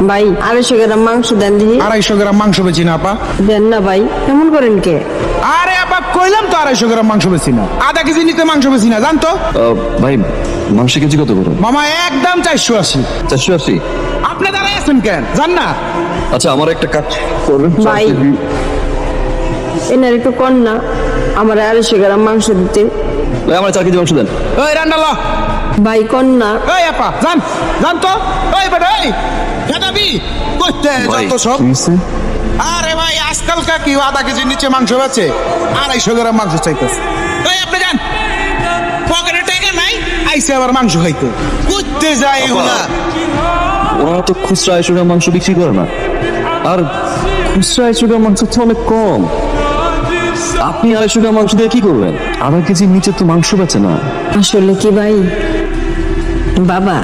ভাই 250 গ্রাম মাংস দেন দিহি। 250 গ্রাম মাংস বেচি না আপা। দেন না ভাই, এমন করেন কে? আরে আপা কইলাম তো 250 গ্রাম মাংস বেচি না, আধা কেজি নিতে মাংস বেচি না, জান তো। ভাই মাংস কেজি কত করে? মামা একদম 480। 480? আপনি দাঁড়ায় আছেন কেন, জান না? আচ্ছা আমার একটা কাজ করবেন ভাই এনার একটু কর না, আমার 250 গ্রাম মাংস দিতে। ভাই আমার 4 কেজি মাংস দেন। ওই রান্ডালো ভাই কর না। ওই আপা জান, জান তো। ওই বেটা এই দাদাবি কইতে যত সব। আরে ভাই আজকালকার কি আধা কেজির নিচে মাংস বেচে, 250 গ্রাম মাংস চাইতেছে। ওই আপনি যান, পকেটে টাকা নাই, আইসে আবার মাংস খাইতে কইতে যায় এগুলা। ওরা তো খুচরা 250 গ্রাম মাংস বিক্রি করে না, আর খুচরা 250 গ্রাম মাংস তো অনেক কম। আপনি 250 গ্রাম মাংস দিয়ে কি করবেন? আধা কেজির নিচে তো মাংস বেচে না। আসলে কি ভাই বাবা,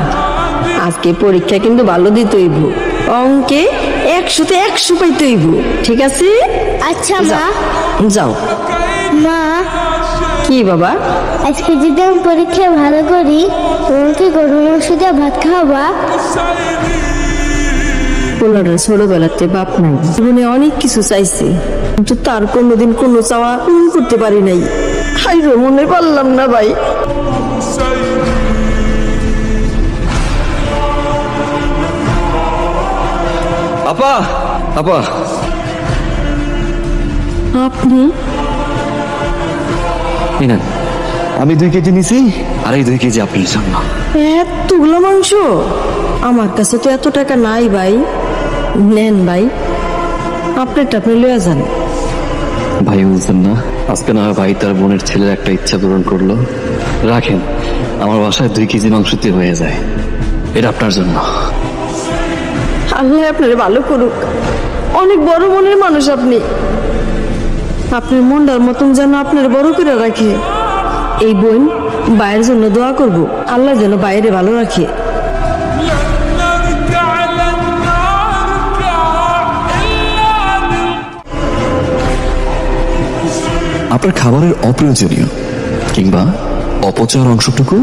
আজকে পরীক্ষা কিন্তু ভালো দিতে হইব, অঙ্কে 100-তে 100 পাইতে হইব, ঠিক আছে? আচ্ছা মা। যাও। মা কি বাবা? আজকে যদি আমি পরীক্ষায় ভালো করি তোমাকে গরু মাংস দিয়ে ভাত খাওয়াবা? পোলাটা ছোটবেলাতে বাপ নাই, জীবনে অনেক কিছু চাইছে, কিন্তু তার কোনোদিন কোনো চাওয়া পূরণ করতে পারি নাই। হাই রে, মনে পারলাম না ভাই। আপা আপা আপনি? এই নেন, আমি 2 কেজি নিছি, আর এই 2 কেজি আপনার জন্য। এতগুলো মাংস? আমার কাছে তো এত টাকা নাই ভাই। নেন ভাই, আপনারটা আপনি লয়ে যান। ভাই বুঝছেন না, আজকে না হয় ভাই তার বোনের ছেলের একটা ইচ্ছা পূরণ করলো। রাখেন, আমার বাসায় 2 কেজি মাংসতে হয়ে যায়, এটা আপনার জন্য। আল্লাহ আপনার ভালো করুক, অনেক বড় মনের মানুষ আপনি। আপনার মনটার মতন যেন আপনার বড় করে রাখে। এই বোন বাইরের জন্য দোয়া করব, আল্লাহ যেন বাইরে ভালো রাখে। আপনার খাবারের অপ্রয়োজনীয় কিংবা অপচয়ের অংশটুকু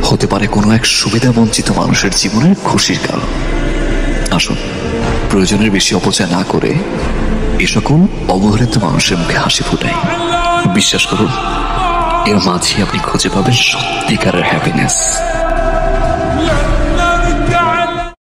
হতে পারে কোনো এক সুবিধা বঞ্চিত মানুষের জীবনের খুশির কারণ। আসুন, প্রয়োজনের বেশি অপচয় না করে এ সকল অবহেলিত মানুষের মুখে হাসি ফোটাই। বিশ্বাস করুন, এর মাঝে আপনি খুঁজে পাবেন সত্যিকারের হ্যাপিনেস।